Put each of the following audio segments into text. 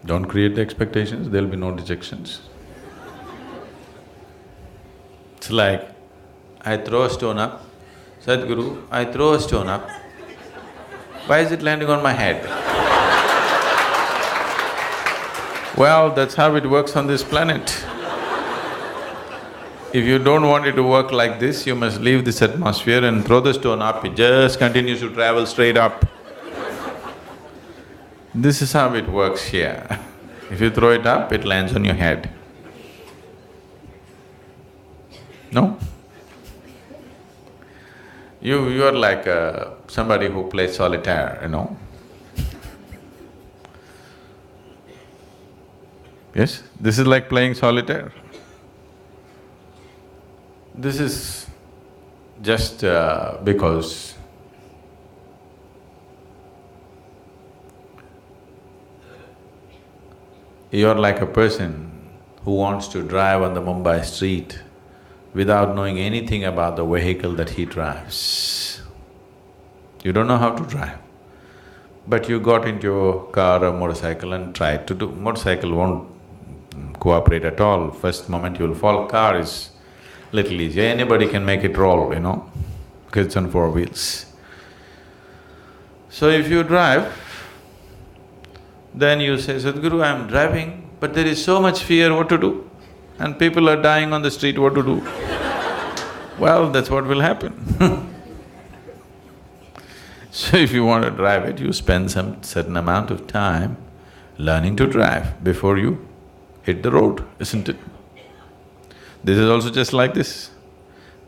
Don't create the expectations, there'll be no dejections. It's like, I throw a stone up, Sadhguru, I throw a stone up, why is it landing on my head? Well, that's how it works on this planet. If you don't want it to work like this, you must leave this atmosphere and throw the stone up, it just continues to travel straight up. This is how it works here. If you throw it up, it lands on your head. No? You're like somebody who plays solitaire, you know. Yes, this is like playing solitaire. This is just because you're like a person who wants to drive on the Mumbai street without knowing anything about the vehicle that he drives. You don't know how to drive, but you got into a car or motorcycle and tried to do… Motorcycle won't cooperate at all, first moment you'll fall. Car is little easier, anybody can make it roll, you know, because it's on four wheels. So if you drive, then you say, Sadhguru, I'm driving, but there is so much fear, what to do? And people are dying on the street, what to do? Well, that's what will happen. So if you want to drive it, you spend some certain amount of time learning to drive before you hit the road, isn't it? This is also just like this.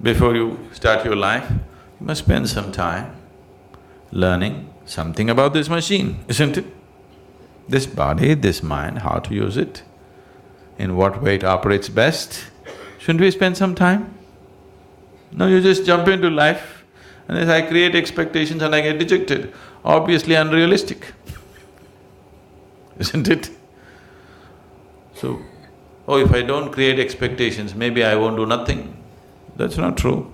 Before you start your life, you must spend some time learning something about this machine, isn't it? This body, this mind, how to use it, in what way it operates best. Shouldn't we spend some time? No, you just jump into life and as I create expectations and I get dejected, obviously unrealistic, isn't it? So, oh, if I don't create expectations, maybe I won't do nothing. That's not true.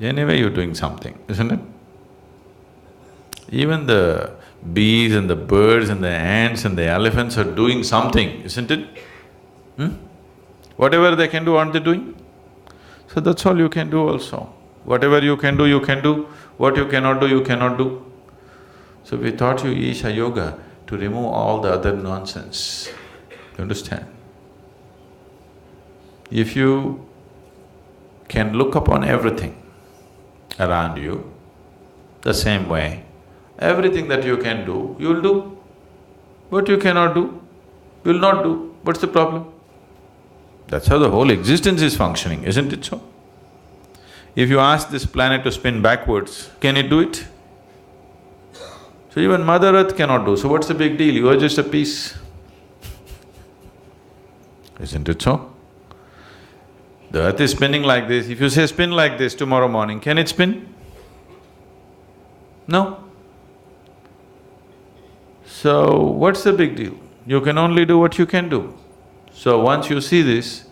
Anyway, you're doing something, isn't it? Even the bees and the birds and the ants and the elephants are doing something, isn't it? Whatever they can do, aren't they doing? So that's all you can do also. Whatever you can do, you can do. What you cannot do, you cannot do. So we taught you Isha Yoga to remove all the other nonsense. You understand? If you can look upon everything around you the same way, everything that you can do, you'll do. What you cannot do, you'll not do. What's the problem? That's how the whole existence is functioning, isn't it so? If you ask this planet to spin backwards, can it do it? So even Mother Earth cannot do, so what's the big deal? You are just a piece. Isn't it so? The earth is spinning like this, if you say spin like this tomorrow morning, can it spin? No. So, what's the big deal? You can only do what you can do. So once you see this,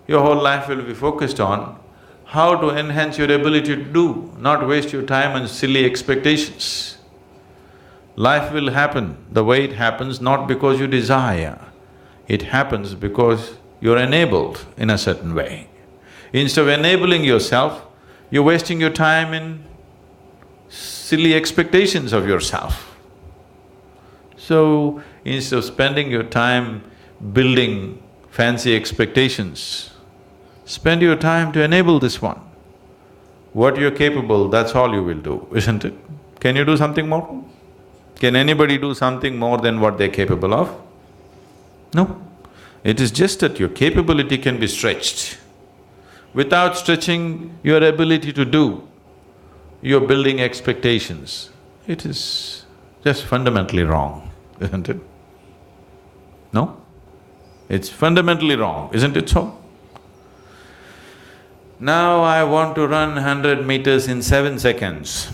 your whole life will be focused on how to enhance your ability to do, not waste your time on silly expectations. Life will happen the way it happens, not because you desire. It happens because you're enabled in a certain way. Instead of enabling yourself, you're wasting your time in silly expectations of yourself. So, instead of spending your time building fancy expectations, spend your time to enable this one. What you're capable, that's all you will do, isn't it? Can you do something more? Can anybody do something more than what they're capable of? No. It is just that your capability can be stretched. Without stretching your ability to do, you're building expectations. It is just fundamentally wrong, isn't it? No? It's fundamentally wrong, isn't it so? Now I want to run 100 meters in 7 seconds.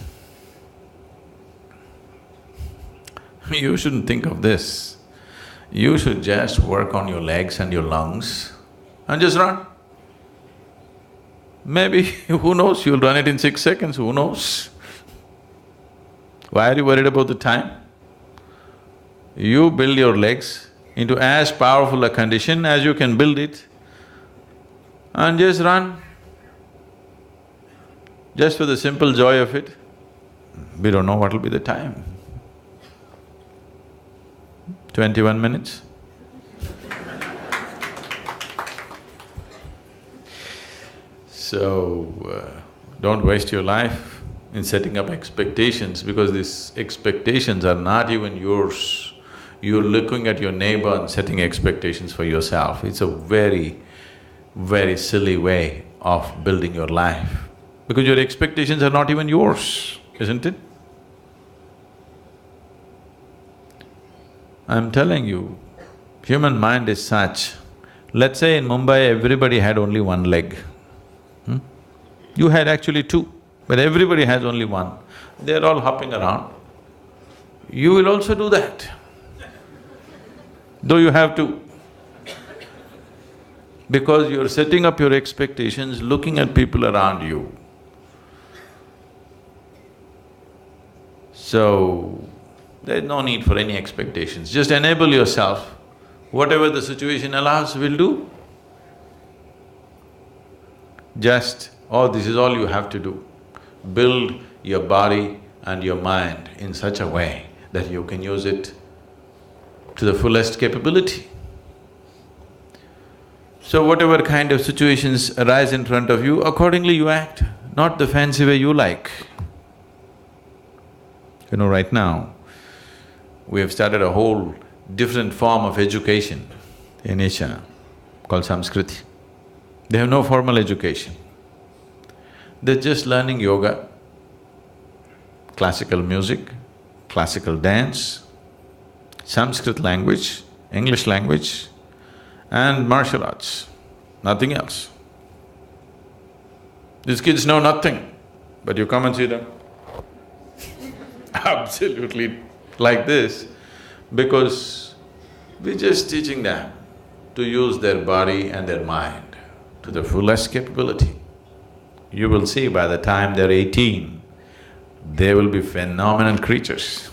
You shouldn't think of this. You should just work on your legs and your lungs and just run. Maybe, who knows, you'll run it in 6 seconds, who knows? Why are you worried about the time? You build your legs into as powerful a condition as you can build it and just run, just for the simple joy of it. We don't know what will be the time. 21 minutes? So, don't waste your life in setting up expectations, because these expectations are not even yours. You're looking at your neighbor and setting expectations for yourself. It's a very, very silly way of building your life, because your expectations are not even yours, isn't it? I'm telling you, human mind is such. Let's say in Mumbai everybody had only one leg. You had actually two, but everybody has only one. They're all hopping around. You will also do that, though you have two. Because you're setting up your expectations, looking at people around you. So, there's no need for any expectations. Just enable yourself. Whatever the situation allows, we'll do. This is all you have to do. Build your body and your mind in such a way that you can use it to the fullest capability. So whatever kind of situations arise in front of you, accordingly you act, not the fancy way you like. You know, right now, we have started a whole different form of education in Asia called Samskriti. They have no formal education. They're just learning yoga, classical music, classical dance, Sanskrit language, English language, and martial arts, nothing else. These kids know nothing, but you come and see them absolutely like this, because we're just teaching them to use their body and their mind to the fullest capability. You will see by the time they're 18, they will be phenomenal creatures.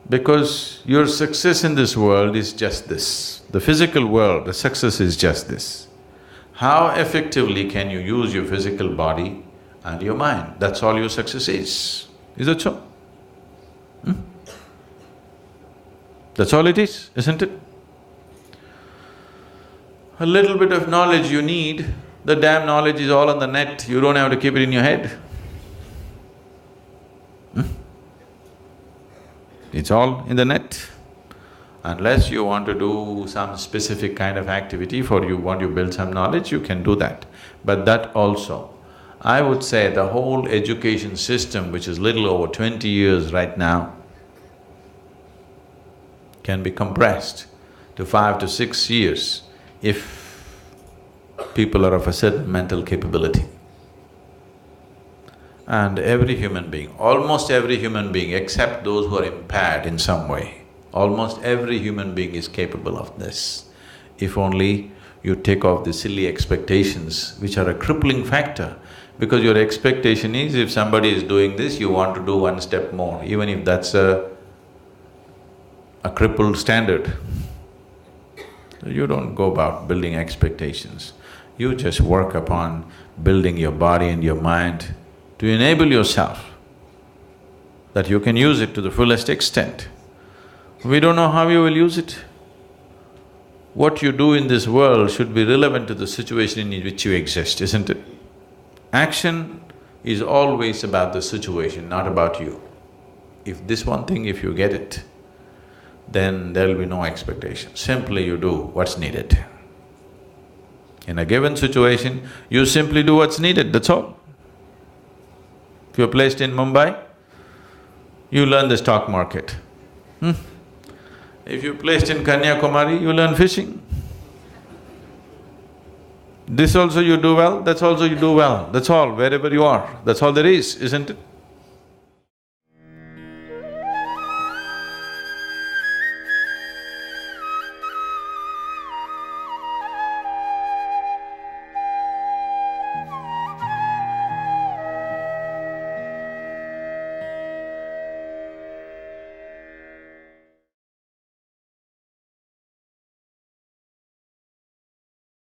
Because your success in this world is just this. The physical world, the success is just this. How effectively can you use your physical body and your mind? That's all your success is. Is that so? That's all it is, isn't it? A little bit of knowledge you need, the damn knowledge is all on the net, you don't have to keep it in your head. It's all in the net. Unless you want to do some specific kind of activity want to build some knowledge, you can do that. But that also, I would say the whole education system, which is little over 20 years right now, can be compressed to 5 to 6 years if people are of a certain mental capability. And every human being, almost every human being except those who are impaired in some way, almost every human being is capable of this. If only you take off the silly expectations which are a crippling factor, because your expectation is if somebody is doing this, you want to do one step more, even if that's a crippled standard. You don't go about building expectations. You just work upon building your body and your mind to enable yourself that you can use it to the fullest extent. We don't know how you will use it. What you do in this world should be relevant to the situation in which you exist, isn't it? Action is always about the situation, not about you. If this one thing, if you get it, then there'll be no expectation. Simply you do what's needed. In a given situation, you simply do what's needed, that's all. If you're placed in Mumbai, you learn the stock market. If you're placed in Kanyakumari, you learn fishing. This also you do well, that's also you do well, that's all, wherever you are, that's all there is, isn't it?